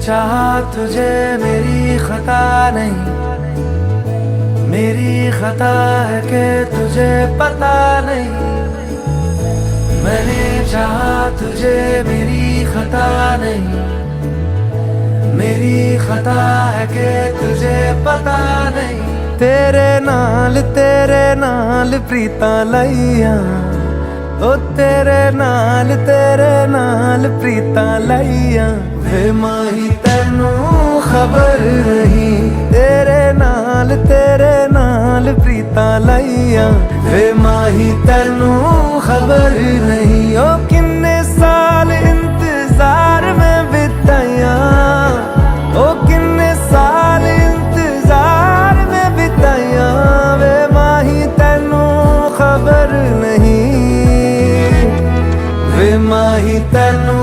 चाहा तुझे मेरी खता नहीं, मेरी खता है कि तुझे पता नहीं। मैंने चाहा तुझे मेरी खता नहीं, मेरी खता है कि तुझे पता नहीं। तेरे नाल प्रीता लईया, ओ तेरे नाल प्रीता लईया। वे माही तैनू खबर नहीं, तेरे नाल प्रीता लईया। वे माही तैनू खबर नहीं, ओ किन्ने साल इंतजार में बिताया, ओ किन्ने साल इंतजार में बिताया। वे माही तैनू खबर नहीं, वे माही तैनू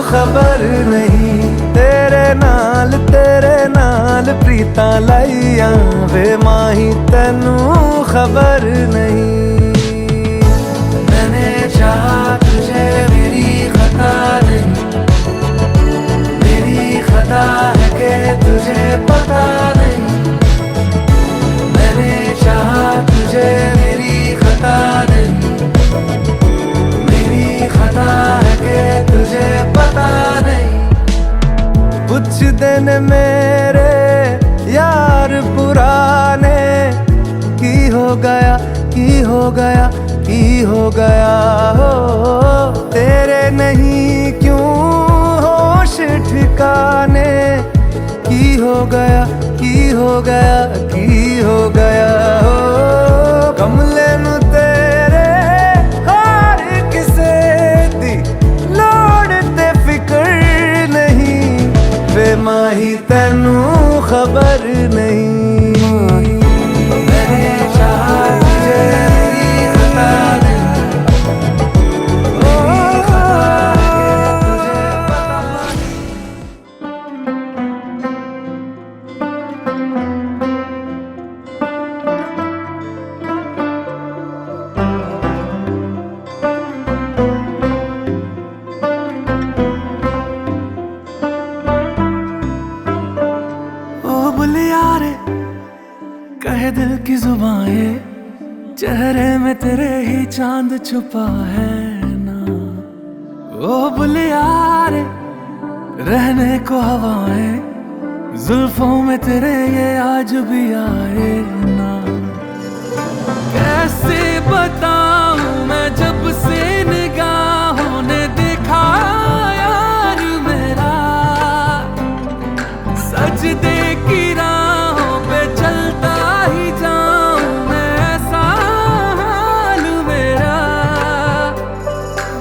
खबर नहीं। तेरे नाल प्रीता लईया, वे माही तैनू खबर नहीं। मैंने चाहा तुझे मेरी खता नहीं, मेरी खता है कि तुझे पता नहीं। मैंने चाहा तुझे मेरी खता नहीं, मेरी खता है कि तुझे पता नहीं। कुछ दिन मेरे यार पुराने की हो गया, की हो गया, की हो गया हो। तेरे नहीं क्यों होश ठिकाने, की हो गया, की हो गया, की हो गया हो। कमले नू तेरे हार किसे दी लोड़ ते फिकर नहीं। वे माही तैनू खबर नहीं, मैंने चाहा तुझे मेरी खता नहीं, मेरी खता है कि तुझे पता कहे दिल की जुबाएं, चेहरे में तेरे ही चांद छुपा है ना। ओ बुलिया रे रहने को हवाएं, जुल्फों में तेरे ये आज भी आए ना। कैसे बताऊं मैं जब से निगाहों ने देखा यार मेरा, सजदे की राहों पे चलता ही जाऊं मैं, ऐसा हाल मेरा।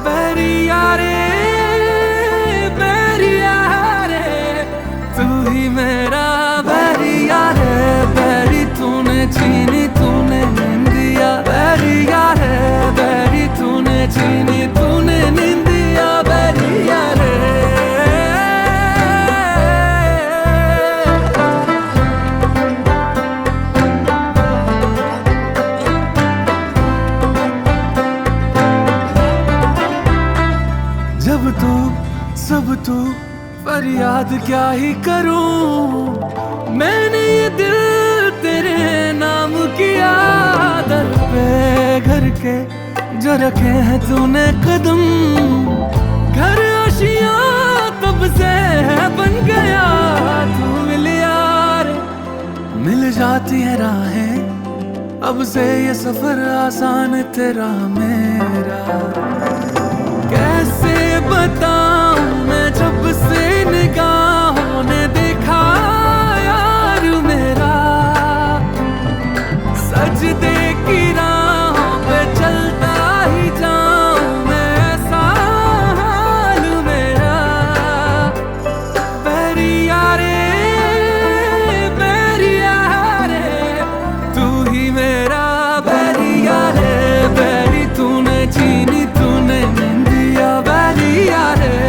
बैरिया रे तू ही मेरा बैरिया रे। बैरी तूने छीनी तूने निंदिया, बैरिया रे बैरी तूने छीनी तूने निंदिया, बैरिया रे। जब तू सब तू फरियाद क्या ही करूं, मैंने ये दिल तेरे नाम किया। दर पे घर के जो रखे हैं तूने कदम, घर आशियां तब से बन गया। तू मिल यार मिल जाती है राहें, अब से ये सफर आसान तेरा मेरा। कैसे बताऊं मैं जब से निगाहों ने देखा यार मेरा, सजदे की राहों पे चलता ही जाऊं मैं, ऐसा हाल मेरा। बैरिया रे तू ही मेरा बैरिया रे। बैरी तूने छीनी तूने निंदिया, बैरिया रे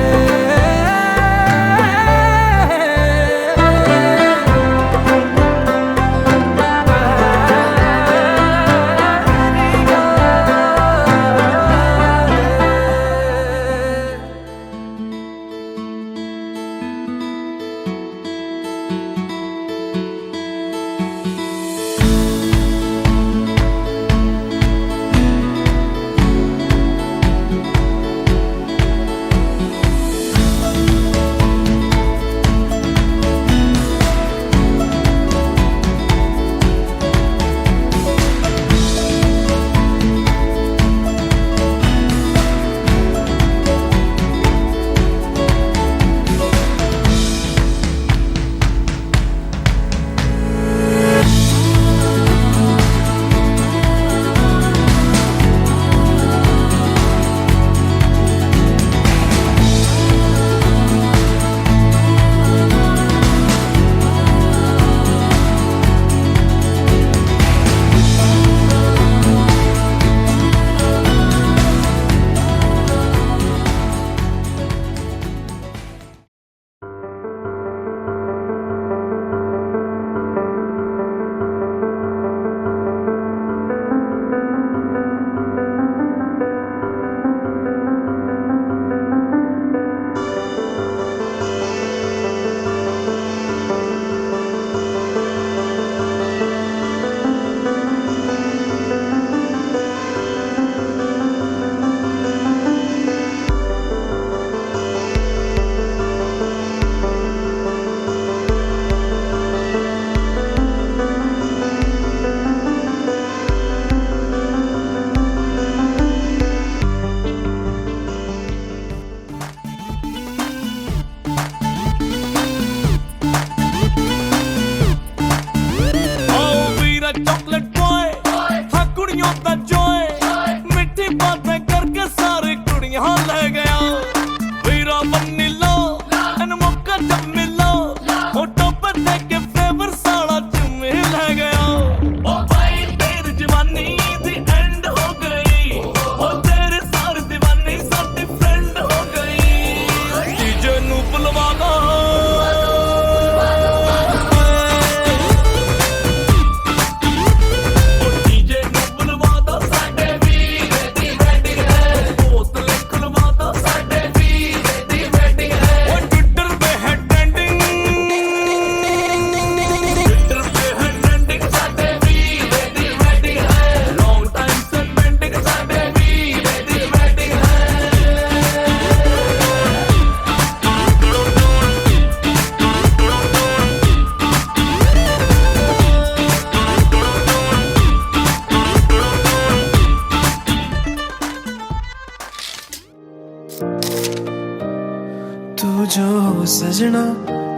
सजना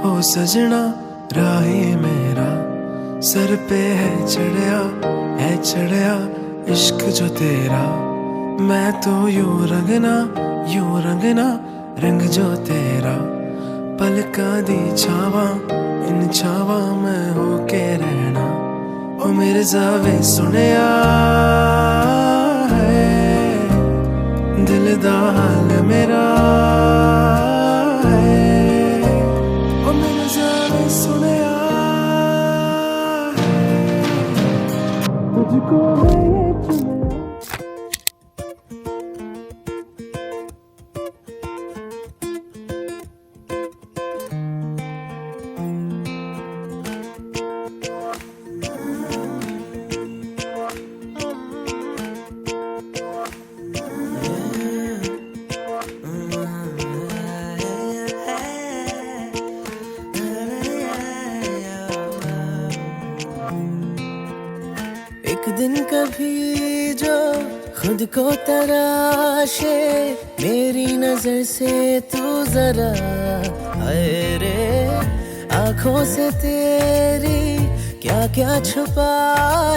ओ सजना राही मेरा सर पे है चढ़या इश्क जो तेरा। मैं तो यूं रंगना रंग जो तेरा। पलका दी छावा इन छावा मैं होके रहना। ओ मेरे जावे सुनिया है दिल दा हाल मेरा है। ओ मेरे जावे सुनिया तुझको मैं ये चुनिया। एक दिन कभी जो खुद को तराशे मेरी नजर से तू जरा हाय रे। आंखों से तेरी क्या क्या छुपा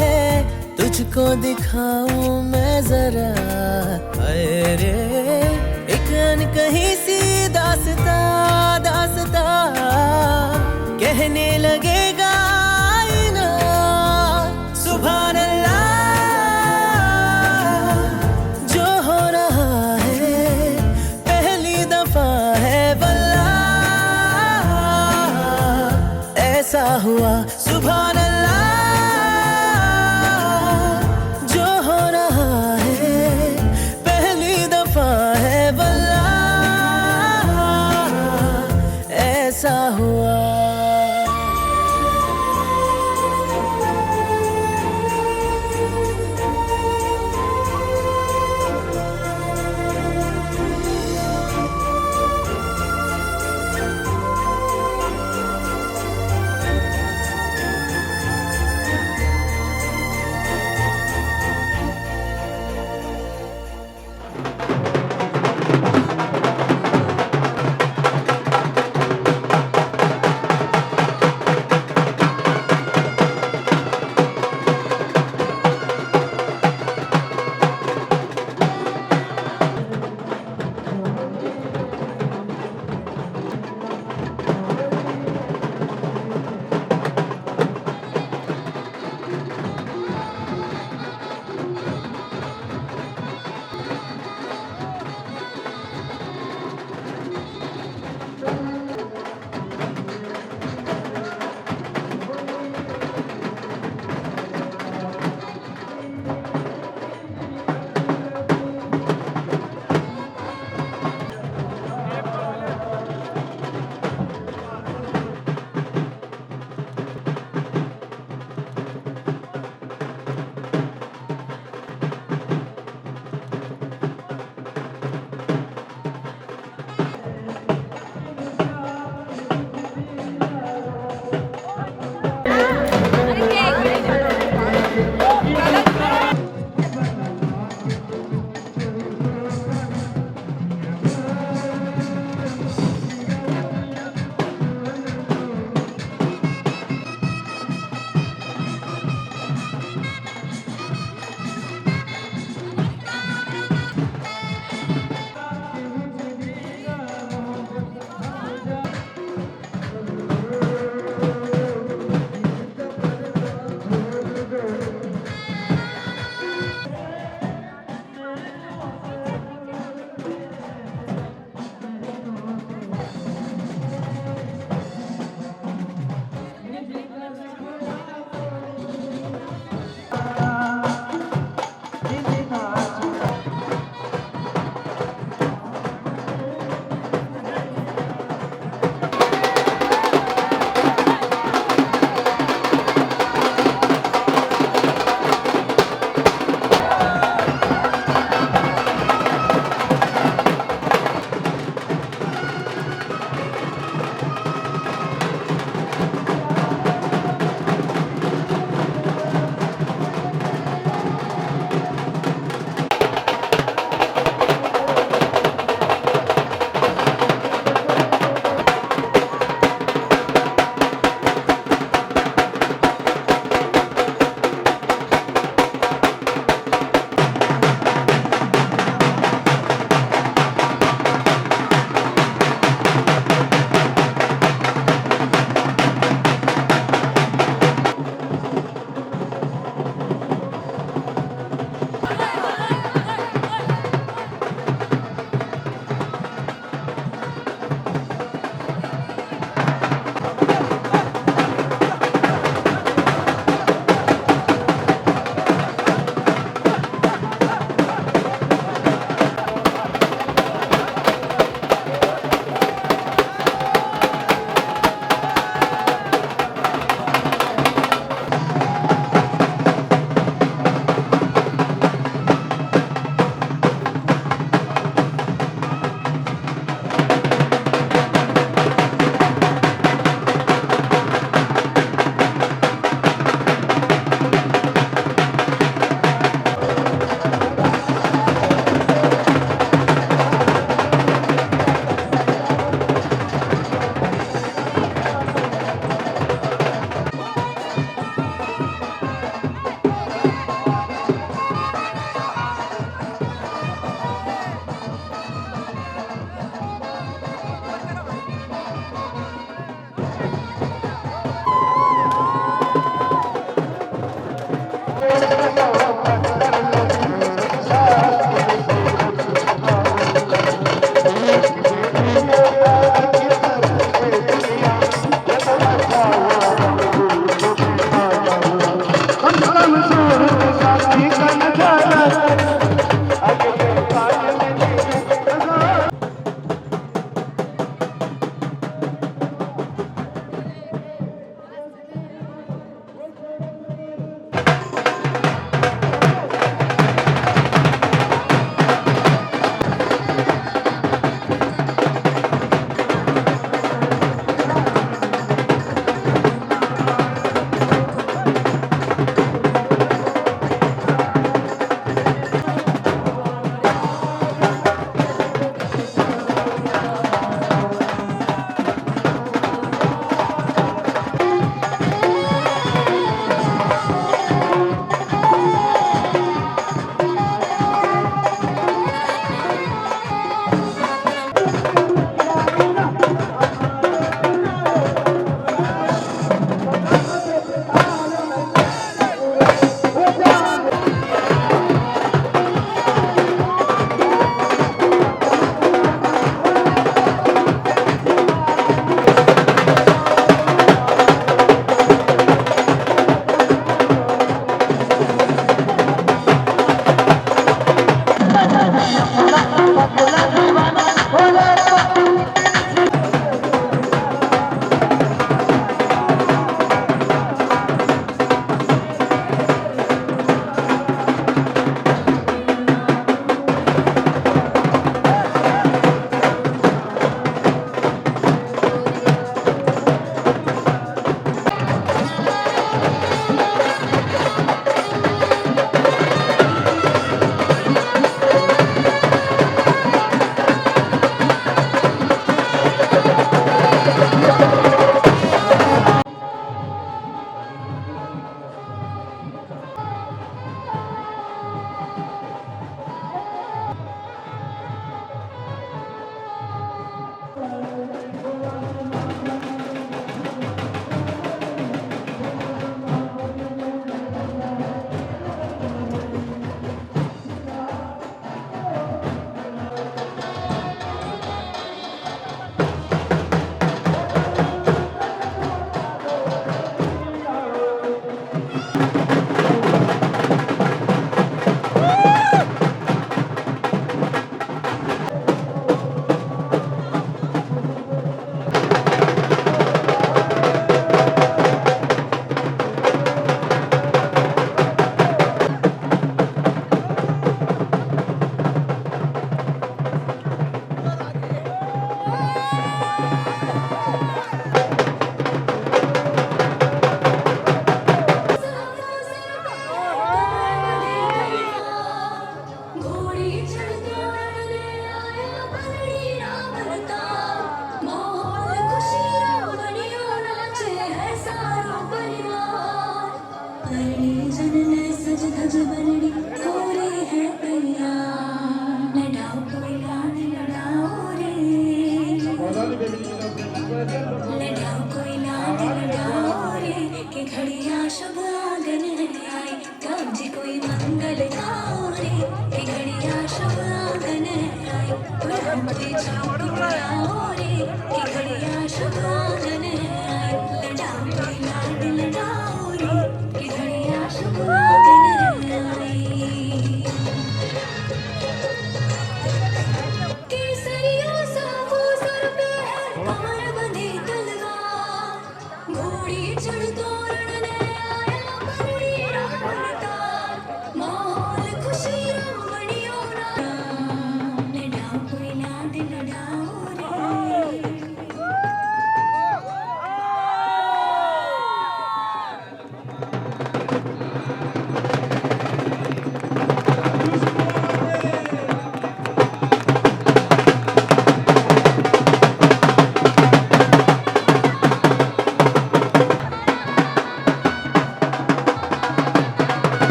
है तुझको दिखाऊं मैं जरा हाय रे। एक अनकही सी दास्ता कहने लगेगा आईना सुभान अल्लाह। जो हो रहा है पहली दफा है वल्लाह। ऐसा हुआ सुभान अल्लाह। जो हो रहा है पहली दफा है वल्लाह। ऐसा हुआ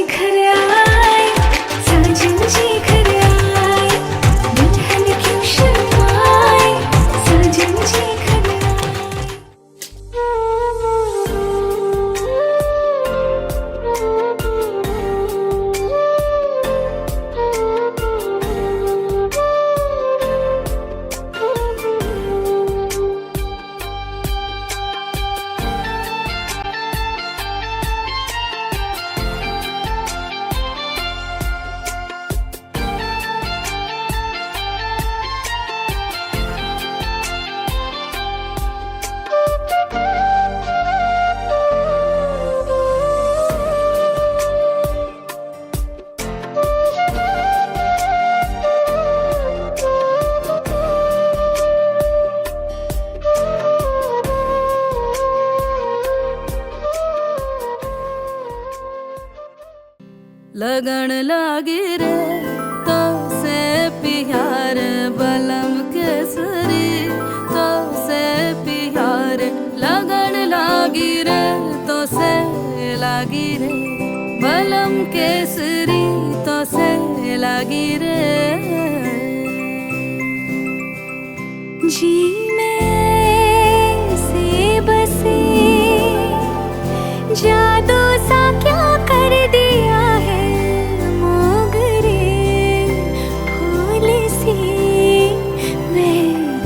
घर आए, साजन जी घर आए, दुल्हन क्यों शर्माए, साजन जी घर लगन लागी रे तो से प्यार बलम केसरी, तो से प्यार लगन लागी रे तो से लागी रे बलम केसरी, तो से लागी रे जी में से बसे जादू सा क्या कर दिया है, मोगरे फूल सी मैं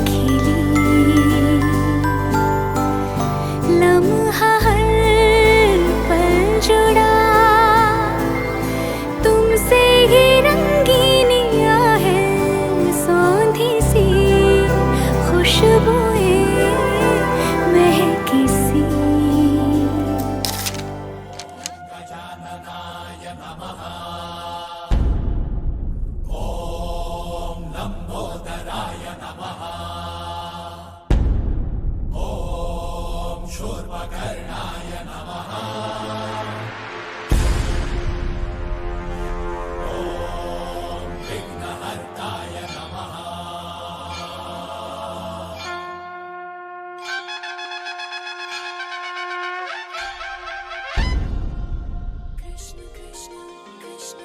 खिली, लम्हा हर पल जुड़ा तुमसे ही रंगीनिया है, सौंधी सी खुशबुएं महकी सी। कृष्ण कृष्ण कृष्ण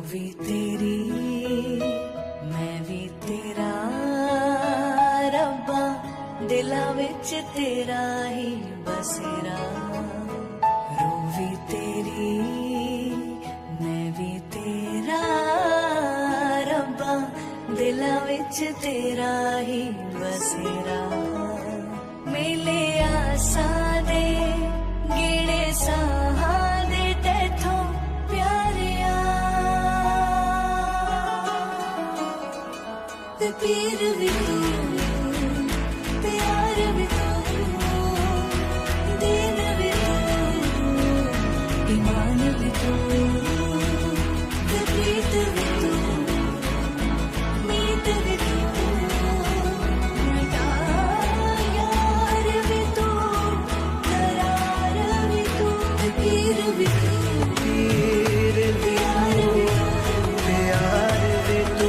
भी तेरी मैं भी तेरा रब्बा दिला विच तेरा ही बसेरा रूह भी तेरी मैं भी तेरा रब्बा दिला विच तेरा ही बसेरा मेले आसा दे गिणे साहा दे तेथों प्यारिया ते पीर भी तू प्यार भी तू दीन भी तू ईमान भी तू ते प्रीत भी तू मीत भी तू यार भी तू करार भी तू ते पीर भी तू पीर प्यार भी तू प्यार भी तू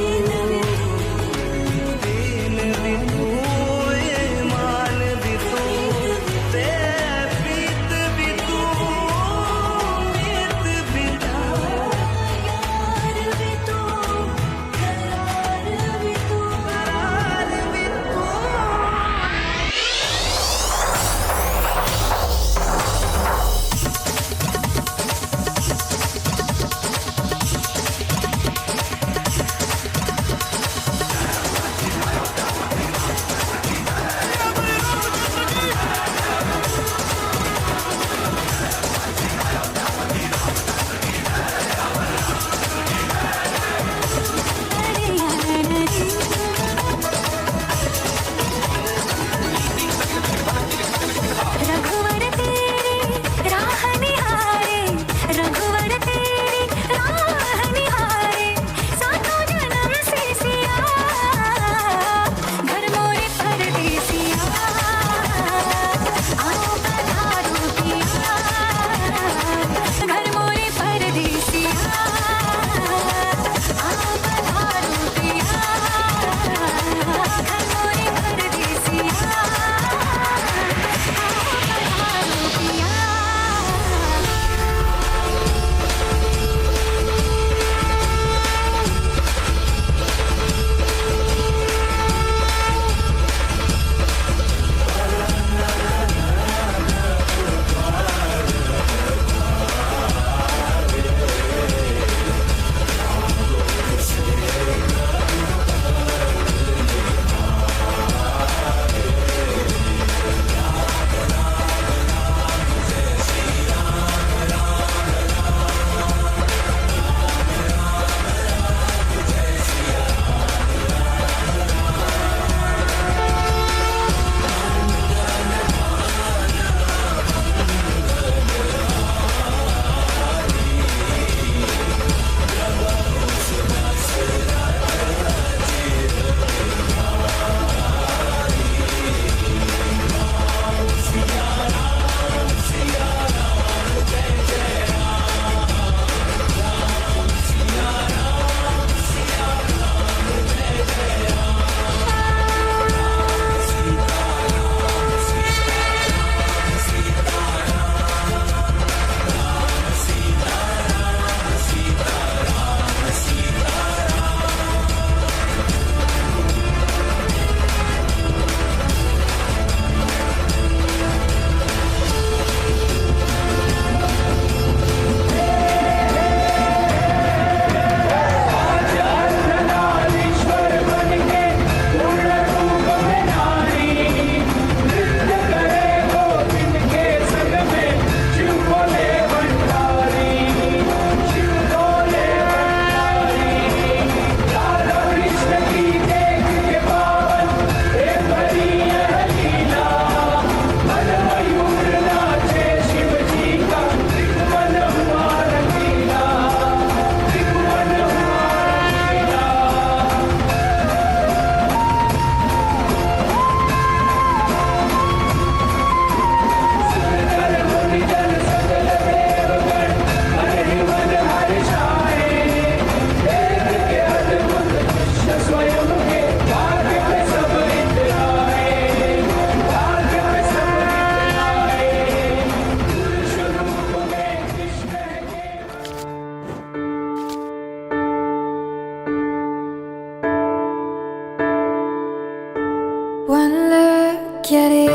get you.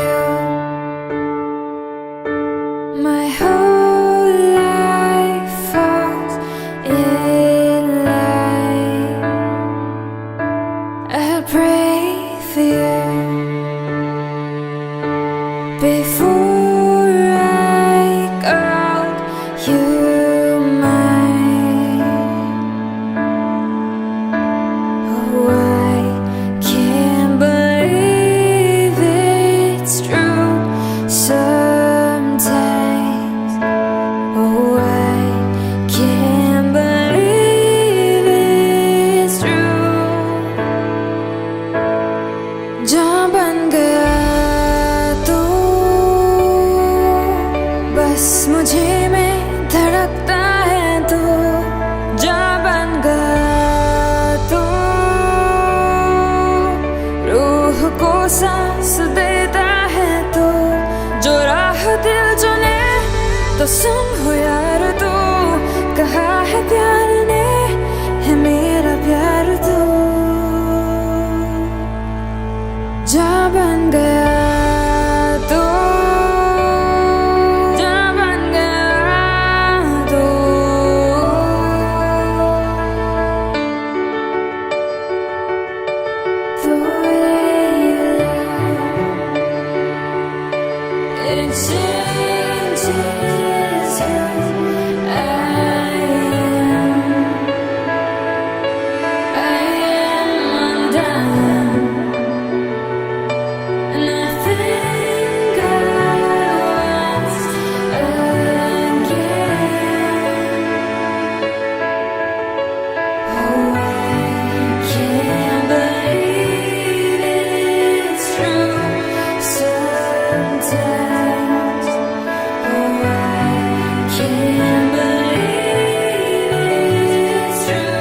My whole life falls in line. I'll pray for you before I call you mine. Oh, I can't believe it's true sometimes. Oh, I can't believe it's true. जहाँ बन गया तू, बस मुझे में धड़कता है तू। जहाँ बन गया तू, रूह को सांस देता है तू। जो राह दिल चुने तो सुन हो यार तू, कहा है प्यार ने है मेरा प्यार तू। जा बन गया तू, जा बन गया तू। The way you lie, it changes who I am. I am undone. And I think I once again. Oh, I can't believe it's true sometimes. Oh, I can't believe it's true.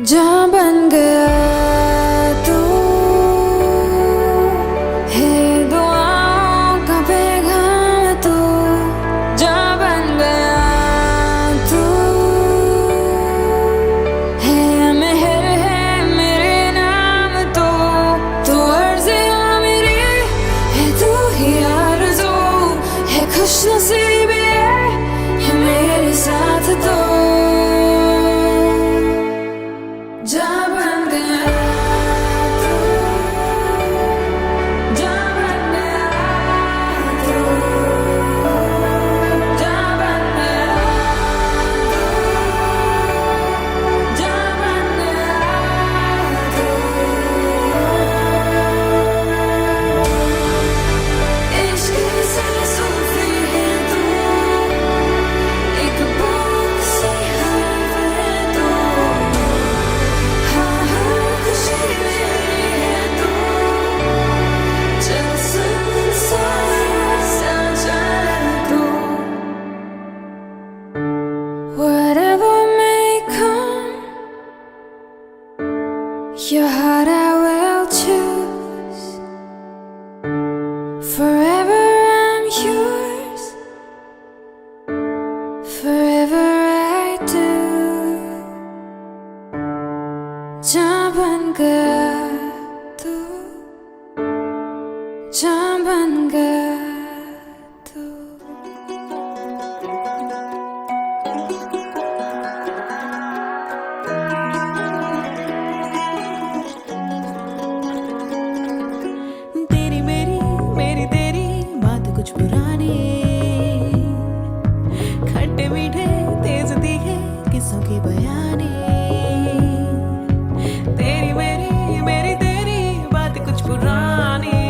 जहाँ बन गया तू, है दुआओं का पैगाम तू। जहाँ बन गया तू, है मेहर है मेरे नाम तू। तू अर्ज़ियाँ मेरी है, तू ही आरज़ू है, खुशनसीबी है मेरे साथ तू। जा बन गया तू, जा बन गया तू, जा बन गया तू, जा बन गया तू। इश्क से सूफी है तू, एक बुक सी हर्फ है तू। हाँ हाँ खुशी मेरी है तू, चल संसार सजा तू। Whatever may come, your heart I will choose. Forever I'm yours, forever I do. जहाँ बन गया तू, जहाँ बन गया तू। तेरी मेरी मेरी तेरी बात कुछ पुरानी, खट्टे मीठे तेज तीखे किस्सों की बयानी। तेरी मेरी तेरी बात कुछ पुरानी,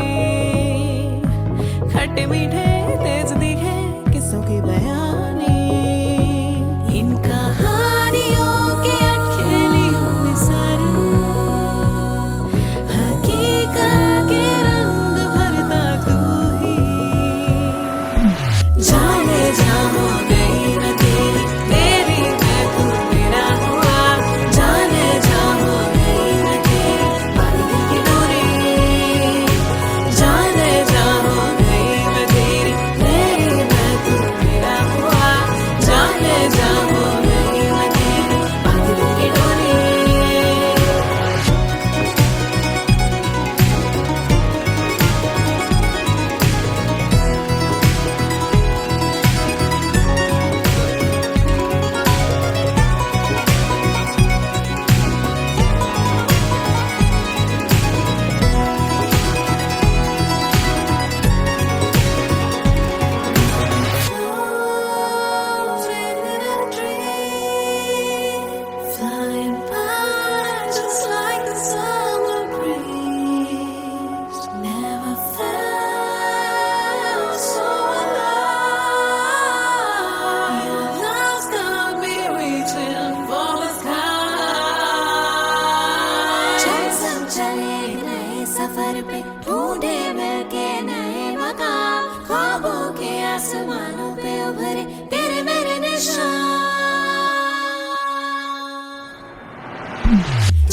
ढूंढे मिलके नए मकाम, ख्वाबों के आसमानों पे उभरे तेरे मेरे निशान।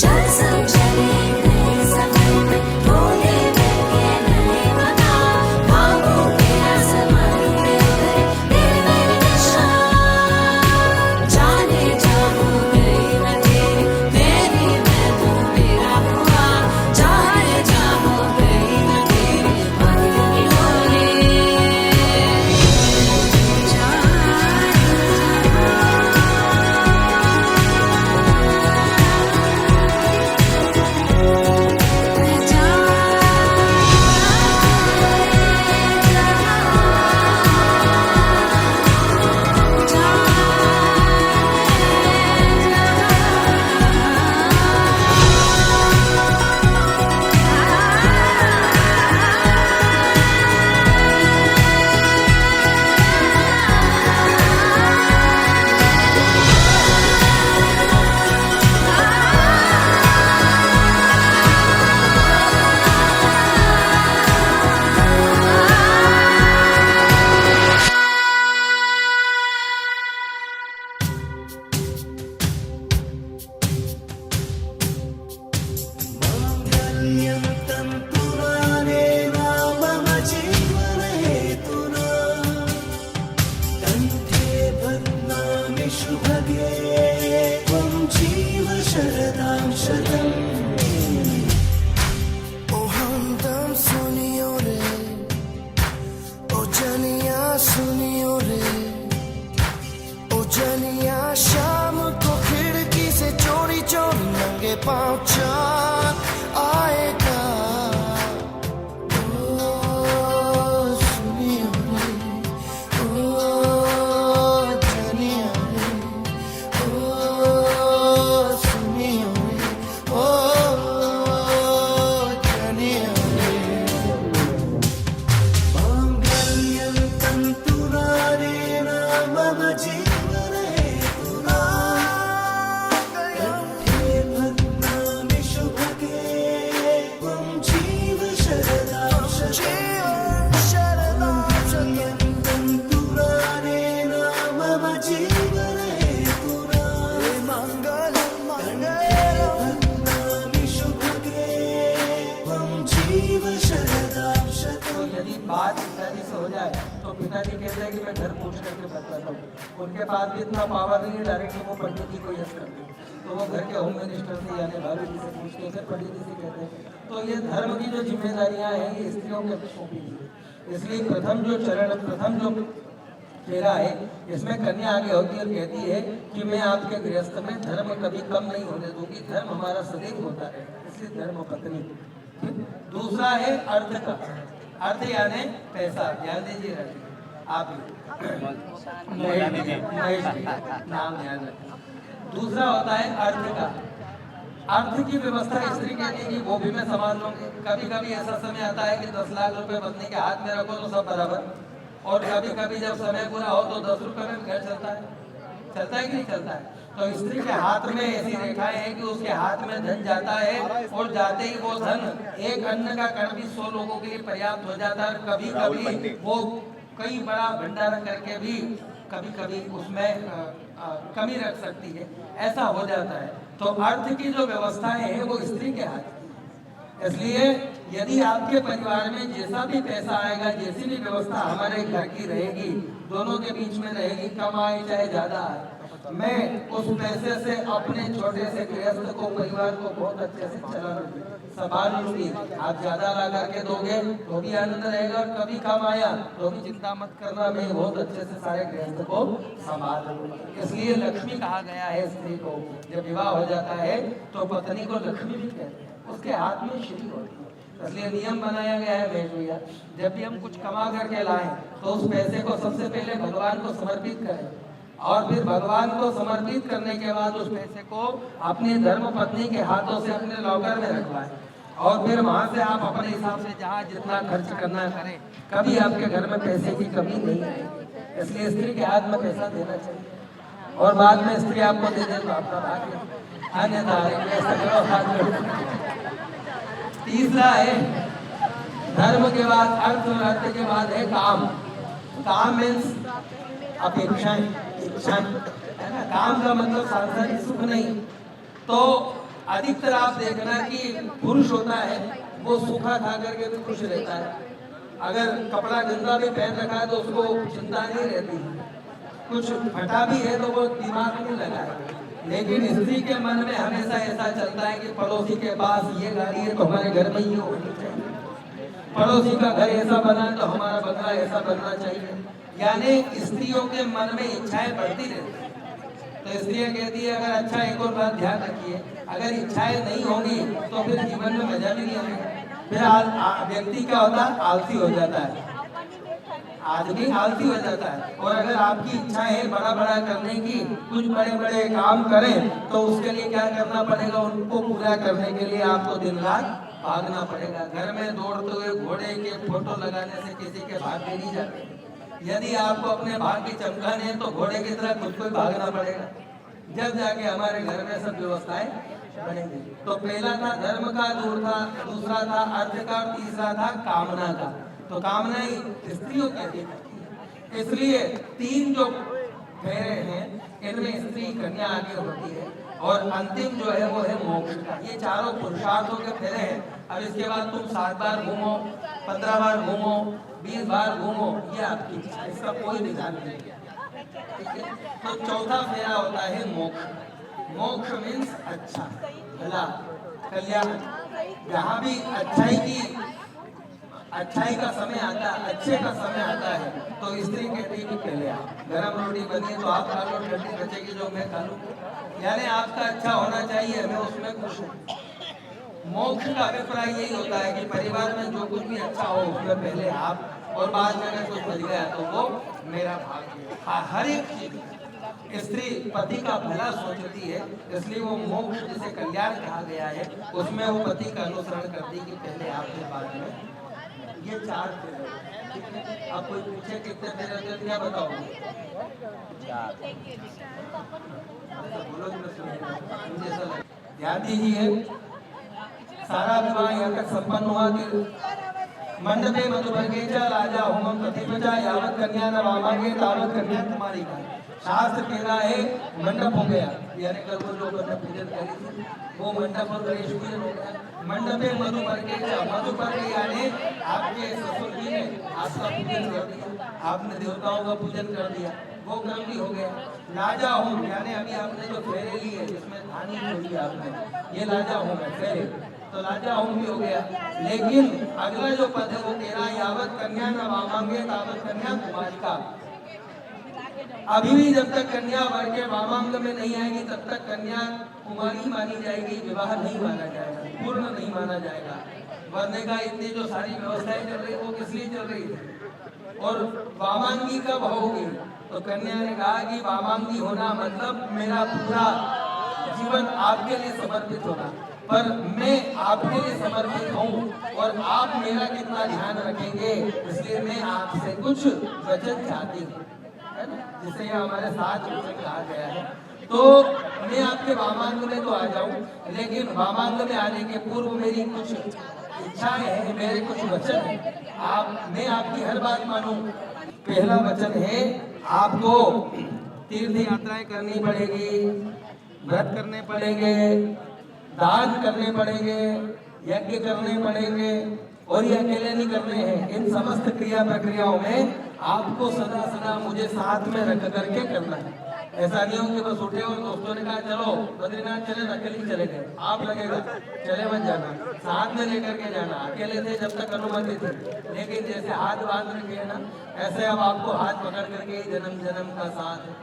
चल सब चले नए सफर पे, ढूंढे मिलके नए मकाम, ख्वाबों के आसमानों पे उभरे तेरे मेरे निशान। जाने जा हो गई मैं तेरी मैं तू मेरा हुआ, जाने जा हो गई मैं तेरी बातों की डोरी। शाम को खिड़की से चोरी चोरी नंगे पाँव चाँद आएगा। ओ सुनियो रे, ओ जानिया रे, ओ सुनियो रे, ओ जानिया रे। मांगल्यं तंतुना नेन मम जीवने तुना, कंठे भद्नामि शुभगे त्वं जीव शरदां शतम्। मांगल्यं तंतुना नेन मम जीवने तुना, कंठे भद्नामि शुभगे त्वं जीव शरदां शतम्। यदि बात पिताजी से हो जाए तो पिताजी कहते हैं कि मैं घर पूछ करके बताता हूँ। उनके पास भी इतना पावर नहीं है डायरेक्टली वो पंडित जी को यस करते, तो वो घर के होम मिनिस्टर से यानी भाभी जी से पूछते हैं, फिर पंडित जी से कहते हैं। तो ये धर्म की जो जिम्मेदारियाँ हैं ये स्त्रियों के सौंपी गई है। इसलिए प्रथम जो फेरा है इसमें कन्या आगे होती है और कहती है कि मैं आपके गृहस्थ में धर्म कभी कम नहीं होने दूंगी, धर्म हमारा सदैव होता है, इसलिए धर्म पत्नी। दूसरा है अर्थ का, अर्थ यानी पैसा। ध्यान दीजिए आप नाम ध्यान रखें। दूसरा होता है अर्थ का। अर्थ की व्यवस्था स्त्री कहती है कि वो भी मैं संभाल लूंगी। कभी कभी ऐसा समय आता है कि 10 लाख रुपए पत्नी के हाथ में रखो तो सब बराबर, और कभी कभी जब समय पूरा हो तो 10 रुपए में घर चलता है कि नहीं चलता है। तो स्त्री के हाथ में ऐसी रेखाएं हैं कि उसके हाथ में धन जाता है, और जाते ही वो धन एक अन्न का कण भी 100 लोगों के लिए पर्याप्त हो जाता है। कभी कभी वो कई बड़ा भंडारा करके भी कभी कभी उसमें कमी रख सकती है, ऐसा हो जाता है। तो अर्थ की जो व्यवस्थाएं हैं वो स्त्री के हाथ। इसलिए यदि आपके परिवार में जैसा भी पैसा आएगा, जैसी भी व्यवस्था हमारे घर की रहेगी, दोनों के बीच में रहेगी, कम आए चाहे ज्यादा आए, मैं उस पैसे से अपने छोटे से गृहस्थ को, परिवार को बहुत अच्छे से चला लूंगी, संभाल लूंगी। आप ज्यादा ला करके दोगे तो भी आनंद रहेगा, और कभी कम आया तो भी चिंता मत करना, मैं बहुत अच्छे से सारे गृहस्थ को संभाल लूंगा। इसलिए लक्ष्मी कहा गया है स्त्री को। जब विवाह हो जाता है तो पत्नी को लक्ष्मी भी कहते हैं, उसके हाथ में श्री होती है। इसलिए नियम बनाया गया है महेश भैया, जब भी हम कुछ कमा करके लाएं तो उस पैसे को सबसे पहले भगवान को समर्पित करें, और फिर भगवान को समर्पित करने के बाद उस पैसे को अपनी धर्म पत्नी के हाथों से अपने लॉकर में रखवाएं, और फिर वहां से आप अपने हिसाब से जहाँ जितना खर्च करना करें। कभी आपके घर में पैसे की कमी नहीं आएगी। इसलिए स्त्री के हाथ में पैसा देना चाहिए, और बाद में स्त्री आपको दे दे तो आपका भाग्य, अन्यथा ऐसा करो हाथ में। तीसरा है धर्म के बाद अर्थ और अर्थ के बाद है काम। काम मीन्स अपेक्षाएं, इच्छाएं, है ना। काम का मतलब सांसारिक सुख नहीं। तो अधिकतर आप देखना कि पुरुष होता है वो सूखा खा करके भी खुश रहता है। अगर कपड़ा गंदा भी पहन रखा है तो उसको चिंता नहीं रहती, कुछ फटा भी है तो वो दिमाग नहीं लगा है। लेकिन स्त्री के मन में हमेशा ऐसा चलता है कि पड़ोसी के पास ये गाड़ी है तो हमारे घर में ये होनी चाहिए, पड़ोसी का घर ऐसा बना है तो हमारा बंगला ऐसा बनना चाहिए। यानी स्त्रियों के मन में इच्छाएं बढ़ती रहती है। तो स्त्रियां कहती है अगर अच्छा एक और बात ध्यान रखिए, अगर इच्छाएं नहीं होंगी तो फिर जीवन में मजा भी नहीं आएगा। फिर व्यक्ति क्या होता है, आलसी हो जाता है, आदमी आलसी हो जाता है। और अगर आपकी इच्छा है बड़ा बड़ा करने की, कुछ बड़े बड़े काम करें तो उसके लिए क्या करना पड़ेगा, उनको पूरा करने के लिए आपको दिन रात भागना पड़ेगा। घर में दौड़ते हुए घोड़े के फोटो लगाने से किसी के भाग नहीं जाते। यदि आपको अपने भाग की चमकाने है तो घोड़े की तरह खुद को ही भागना पड़ेगा, जब जाके हमारे घर में सब व्यवस्थाएं बनेंगी। तो पहला था धर्म का, दूसरा था अर्थ का, और तीसरा था कामना का। तो कामना ही स्त्रियों के अधिकार, इसलिए तीन जो फेरे हैं इनमें स्त्री कन्या आगे होती है, और अंतिम जो है वो है मोक्ष का। ये चारों पुरुषार्थों के फेरे हैं। अब इसके बाद तुम 7 बार घूमो, 15 बार घूमो, 20 बार घूमो, ये आपकी इच्छा, इसका कोई निदान नहीं है। तो चौथा फेरा होता है मोक्ष। मोक्ष मीन्स अच्छा, भला, कल्याण। जहाँ भी अच्छाई का समय आता है, अच्छे का समय आता है तो स्त्री कहती है कि पहले आप गरम रोटी बनी है तो आप खा लो, ठंडी बचेगी जो मैं खा लूँ। यानी आपका अच्छा होना चाहिए, मैं उसमें खुश हूँ। मोक्ष का अभिप्राय यही होता है कि परिवार में जो कुछ भी अच्छा हो उसमें पहले आप, और बाद में अगर कुछ बच गया तो वो मेरा भाग्य। हर एक चीज स्त्री पति का भला सोचती है, इसलिए वो मोक्ष जिसे कल्याण कहा गया है उसमें वो पति का अनुसरण करती है कि पहले आपके बाद में। ये 4 फेरे। आप कोई पूछे कितने फेरे होते हैं क्या बताओगे? 4। बोलो मुझे ऐसा लगा। ध्यान दीजिए, सारा विवाह यहाँ तक संपन्न हुआ कि मंडपे मधुभर्गेचा राजा होमम प्रतिपचा यावत कन्या न वामांगे तावत कन्या कुमारी का। शास्त्र कह रहा है मंडप हो गया, यानी कल को जो मंडप पूजन करी थी वो मंडप और गणेश पूजन हो गया। मंडपे मधुभर्गेचा, मधुपर्ग यानी आपके ससुर जी ने आपका पूजन कर दिया, आपने देवताओं का पूजन कर दिया, वो क्रम भी हो गया। लाजा होम यानी अभी आपने जो फेरे ली है जिसमें धानी छोड़ी आपने, ये लाजा होम है फेरे, तो लाजा होम भी हो गया। लेकिन अगला जो पद है वो कह रहा है यावत कन्या न वामांगे तावत कन्या कुमारी का। अभी भी जब तक कन्या वर के वामांग में नहीं आएगी तब तक कन्या कुमारी मानी जाएगी, विवाह नहीं माना जाएगा, पूर्ण नहीं माना जाएगा। वरने का इतनी जो सारी व्यवस्थाएं चल रही वो किस लिए चल रही थी, और वामांगी कब होगी? तो कन्या ने कहा कि वामांगी होना मतलब मेरा पूरा जीवन आपके लिए समर्पित होना, पर मैं आपके लिए समर्पित हूँ और आप मेरा कितना ध्यान रखेंगे, इसलिए मैं आपसे कुछ वचन चाहती हूँ, जिसे हमारे साथ वचन कहा गया है। तो मैं आपके वामांग में तो आ जाऊं, लेकिन वामांग में आने के पूर्व मेरी कुछ इच्छाएं हैं, मेरे कुछ वचन हैं, मैं आपकी हर बात मानूं। पहला वचन है आपको तीर्थ यात्राएं करनी पड़ेगी, व्रत करने पड़ेंगे, दान करने पड़ेंगे, यज्ञ करने पड़ेंगे, और ये अकेले नहीं करने हैं। इन समस्त क्रिया प्रक्रियाओं में आपको सदा सदा मुझे साथ में रख करके करना है। ऐसा नहीं हो कि बस उठे और दोस्तों ने कहा चलो बद्रीनाथ चले, अकेले चले गए, आप लगेगा चले मत जाना, साथ में लेकर के जाना। अकेले थे जब तक अनुमति थी, लेकिन जैसे हाथ बांध रखे ना, ऐसे अब आपको हाथ पकड़ करके जन्म जन्म का साथ है,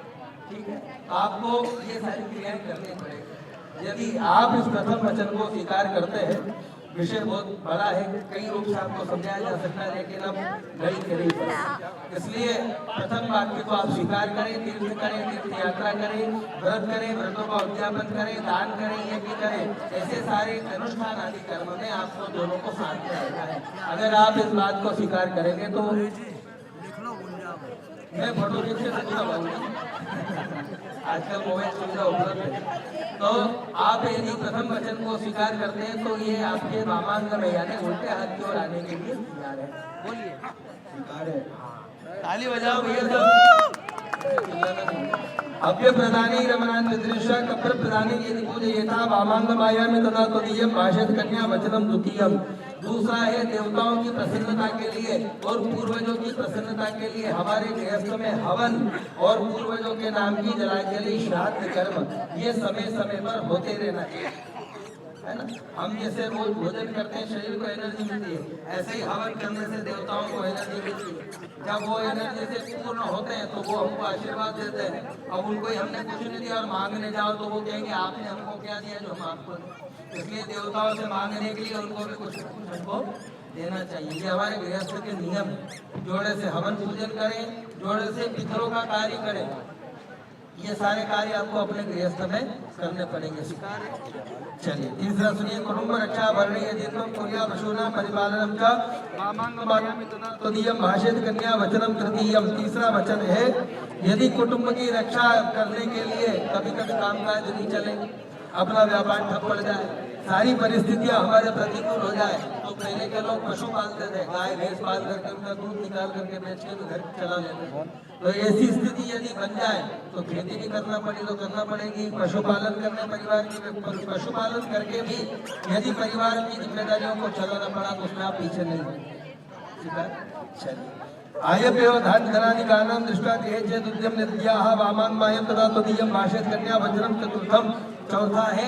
ठीक है। आपको ये सारी क्रियाएं करनी पड़ेगी। यदि आप इस प्रथम वचन को स्वीकार करते हैं, विषय बहुत बड़ा है, कई रूप से आपको समझाया जा सकता है, लेकिन अब घड़ी करीब है, इसलिए प्रथम वाक्य को आप स्वीकार करें, तीर्थ करें, तीर्थ यात्रा करें, व्रत करें, व्रतों का उद्यापन करें, दान करें, यज्ञ करें, ऐसे सारे अनुष्ठान आदि कर्म में आपको दोनों को साथ में रहना है। अगर आप इस बात को स्वीकार करेंगे तो मैं फोटो से आजकल मोबाइल सुविधा उपलब्ध है। तो आप यदि प्रथम वचन को स्वीकार करते हैं तो ये आपके वामांग में यानी उल्टे हाथ की ओर आने के लिए तैयार है। बोलिए स्वीकार है। ताली बजाओ भैया सब। अभ्य प्रदानी रमणान विदृश्य कप्र प्रदानी यदि पूजयेता वामांग मायामि तथा तदीयं भाषेत कन्या वचनम द्वितीयम। दूसरा है देवताओं की प्रसन्नता के लिए और पूर्वजों की प्रसन्नता के लिए हमारे गृहस्थ में हवन और पूर्वजों के नाम की जलांजलि श्राद्ध कर्म ये समय समय पर होते रहना चाहिए, है ना। हम जैसे रोज भोजन करते हैं शरीर को एनर्जी मिलती है, ऐसे ही हवन करने से देवताओं को एनर्जी मिलती है। जब वो एनर्जी से पूर्ण होते हैं तो वो हमको आशीर्वाद देते हैं। अब उनको ही हमने कुछ नहीं दिया और मांगने जाओ तो वो कहेंगे आपने हमको क्या दिया जो हम आपको दें। इसलिए देवताओं से मांगने के लिए उनको भी कुछ हमको देना चाहिए। ये हमारे गृहस्थ के नियम। जोड़े से हवन पूजन करें, जोड़े से पितरों का कार्य करें, ये सारे कार्य आपको अपने गृहस्थ में करने पड़ेंगे। चलिए तीसरा सुनिए। कुटुंब रक्षा वर्णीय जीवनम कुर्या पशूना परिपालनम च वामांग मायामि तथा तदीयं भाषेत कन्या वचनम तृतीयम। तीसरा वचन है यदि कुटुंब की रक्षा करने के लिए कभी कभी कामकाज नहीं चले, अपना व्यापार ठप पड़ जाए, सारी परिस्थितियां हमारे प्रतिकूल हो जाए तो पहले के लोग पशु पालते थे, गाय भैंस पाल करके उनका दूध निकाल करके बेच के भी घर चला लेते थे। तो ऐसी स्थिति यदि बन जाए तो खेती भी करना पड़े तो करना पड़ेगी, पशुपालन करने परिवार की पशुपालन करके भी यदि परिवार की जिम्मेदारियों को चलाना पड़ा तो उसमें आप पीछे नहीं हो। चलिए आयप्यो धन धनानि गानम दृष्टा देहे चेत उद्यम निर्याह वामांग मायम तथा तदीयं भाषेत कन्या वज्रम चतुर्थम। चौथा है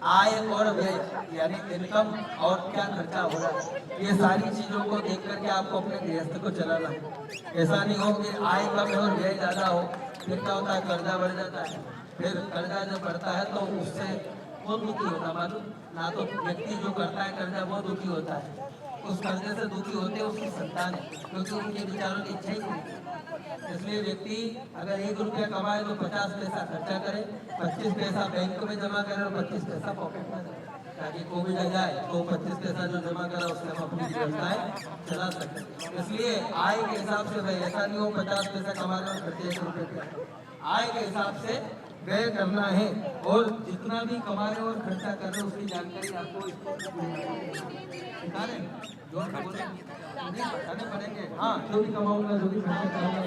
आय और व्यय यानी इनकम और क्या खर्चा हो रहा है, ये सारी चीजों को देख करके आपको अपने गृहस्थ को चलाना है। ऐसा नहीं हो कि आय कम है और व्यय ज्यादा हो, फिर क्या होता है कर्जा बढ़ जाता है। फिर कर्जा जब बढ़ता है तो उससे वो दुखी होता मालूम ना, तो व्यक्ति जो करता है कर्जा वो दुखी होता है। उस कर्जे से दुखी होते उसकी संतान है, क्योंकि उनके विचारों की इच्छा ही नहीं। इसलिए व्यक्ति अगर 1 रुपया कमाए तो 50 पैसा खर्चा करे, 25 पैसा बैंक में जमा करे और 25 पैसा पॉकेट में रखे, ताकि कोविड आ जाए तो 25 पैसा जो जमा करा उससे हम अपनी व्यवसाय चला सकते। इसलिए आय के हिसाब से भाई ऐसा नहीं हो 50 पैसा कमा रहे और खर्चे 1 रुपये के, आय के हिसाब से व्यय करना है। और जितना भी कमा रहे और खर्चा कर रहे उसकी जानकारी आपको सिखा रहे हैं, जो बताने पड़ेंगे। हाँ जो भी कमाऊंगा जो भी खर्चा करूंगा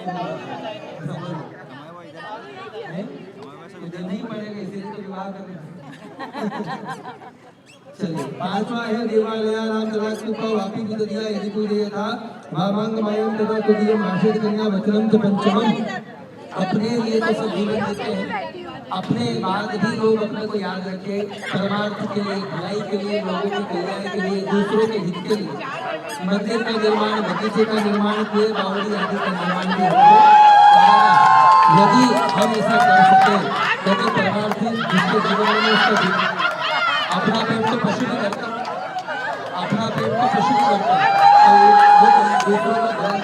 नहीं पड़ेगा, इसीलिए तो विवाह कर रहे हैं। चलिए पांचवा है देवालयानां तदास्तुका वापि कुतदिया यदि पूजय था वामांग मायम तथा तदीयं भाषेत कन्या वचनम च पंचमम। अपने लिए तो सब जीवन देते हैं, अपने बाद भी लोग अपने को याद रखे, परमार्थ के लिए, भलाई के लिए, लोगों की कल्याण के लिए, दूसरों के हित के लिए मंदिर का निर्माण, बगीचे का निर्माण, पेड़ बावड़ी आदि का निर्माण भी यदि हम ऐसा कर सके तो परमार्थी जिसके जीवन में उसका अपना पेट तो पशु भी करता, अपना पेट तो पशु भी करता तो वो दूसरों का भला,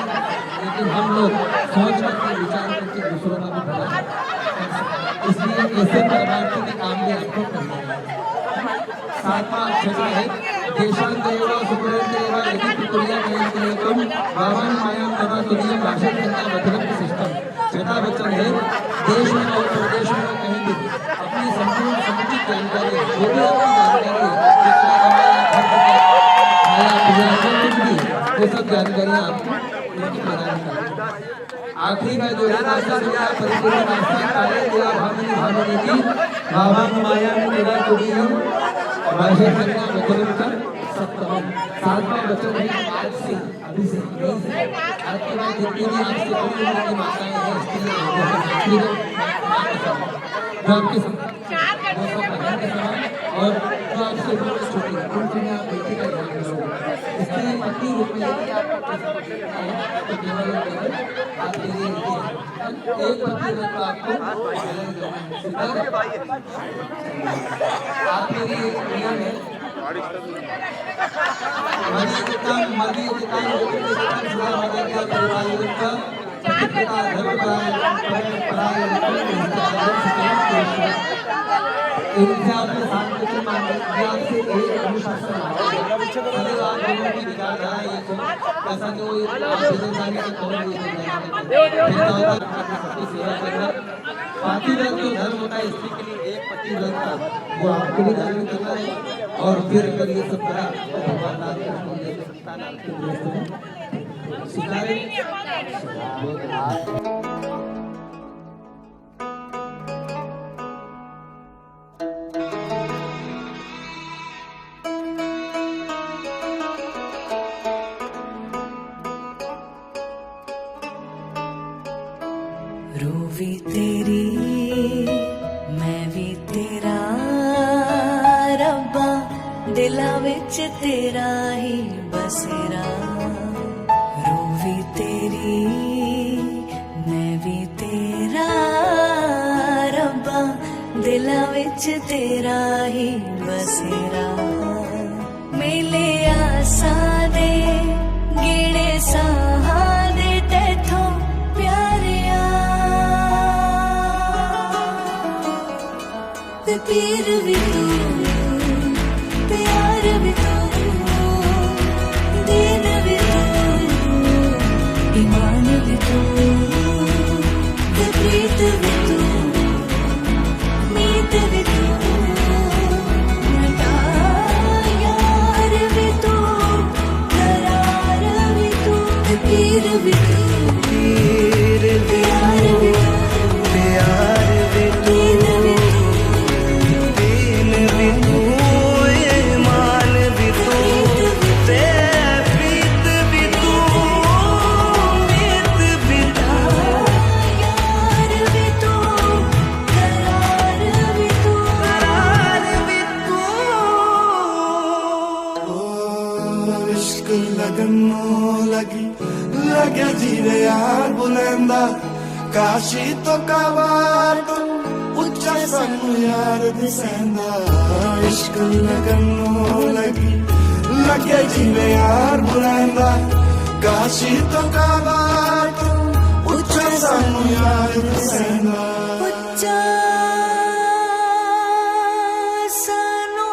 लेकिन हम लोग सोच करके विचार करके दूसरों का भी भला, इसलिए ऐसे परमार्थी के काम भी आपको करना है। सातवां अक्षर है देशांतरेव सुपुरेंद्रेव यदि प्रक्रिया करेंद्रेकम वामन मायाम तथा तदीयं भाषेत कन्या वचनम सिस्टम। छठा वचन है देश में और प्रदेश में कहीं भी अपनी संपूर्ण समुचित जानकारी, जो भी आपकी जानकारी वो सब जानकारियाँ आपको प्रदान करें। आखिरी में जो है परिपूर्ण भावनी की वामन मायाम तथा तदीयं भाषेत कन्या वचनम का सप्तम। सातवां वचन है आज से, अभी से, यहीं से आपके बाद जितनी भी आपसे बड़ी उम्र की माताएं हैं, स्त्रियां हैं, जो आपके और जो आपसे छोटी है उनसे आप बेटी का ध्यान रखोगे। इसलिए पति रूप में यदि आपको पैसा पकड़ना है तो केवल आपके लिए नहीं है, एक पति रूप में आपको आपके लिए एक नियम है इनसे आपके साथ कुछ मांगे मैं आपसे एक अनुशासन सदैव आप लोगों की विचारधारा ये हो जैसा कि वो बेरोजगारी के कौन सबकी सेवा करना पतिव्रत जो धर्म होता है स्त्री के लिए एक पतिव्रत का वो आपके लिए धर्म करना है और फिर अगर ये सब करा तो भगवान आपको दे संतान आपके लिए सुधारे रूवी तेरी मैं भी तेरा रब्बा दिला विच तेरा ही बसेरा रूवी तेरी मैं भी तेरा रब्बा दिला विच तेरा ही बसेरा मेले आसा दे गिणे साहा दे तेथों प्यारिया ते पीर भी तू प्यार भी तू दीन भी तू ईमान भी तू ते प्रीत भी तू मीत भी तू यार भी तू करार भी तू ते पीर भी तू प्यार भी तू प्यार भी तू दीन भी तू ईमान भी तू ते प्रीत भी तू मीत भी तू यार भी तू करार भी तू करार भी तू इश्क लगनों लगी लगे जीवे यार बुलंदा काशी तो कावार तो उच्चा सानू यार दिसेंदा इश्क लगनों लगी लगे जीवे यार बुलंदा काशी तो कावार तो उच्चा सानू यार दिसेंदा उच्चा सानू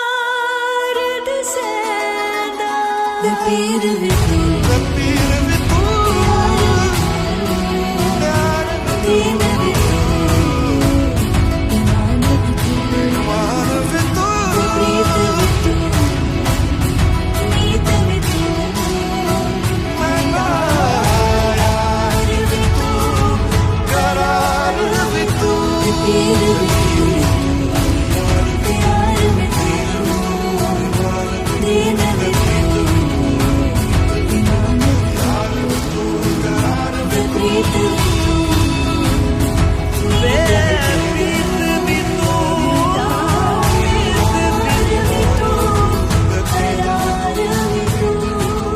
यार दिसेंदा ते पीर भी तू पीर भी तू प्यार भी दीन भी तू ईमान भी तू मान भी तू प्रीत भी तू मीत भी तू यार भी तू करार भी तू पीर भी तू प्यार भी तू दीन भी तू ईमान भी तू प्रीत भी तू प्रीत भी तू करार भी तू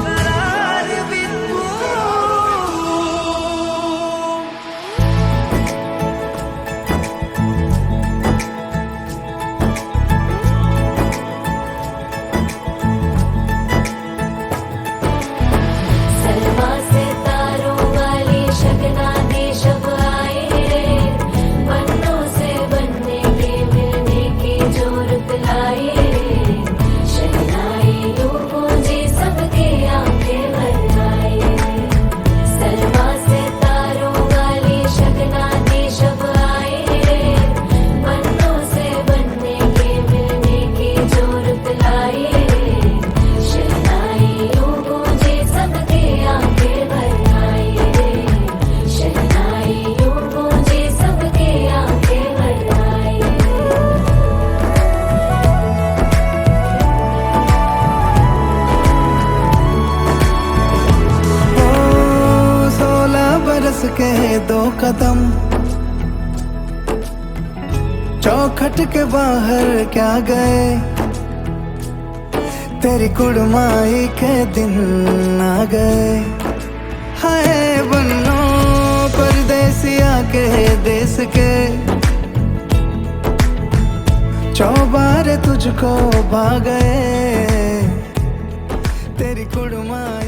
करार भी तू सलमा से तारों वाली शगना दे शब आए रे बन्नों से बनने के मिलने की जोरत लाए रे शहनाई यूं गूंजी सबके आंखें भर आए सलमा से तारों वाली शगना दे शब आए रे बन्नों से बनने के मिलने की जोरत लाए रे शहनाई यूं गूंजी सबके आंखें भर आए रे शहनाई यूं गूंजी सबके आंखें भर आए ओ 16 बरस के 2 कदम चौखट के बाहर क्या गए तेरी कुड़माई के दिन आ गए हाय बन्नो परदेसिया के देश के चौबारे तुझको भा गए तेरी कुड़माई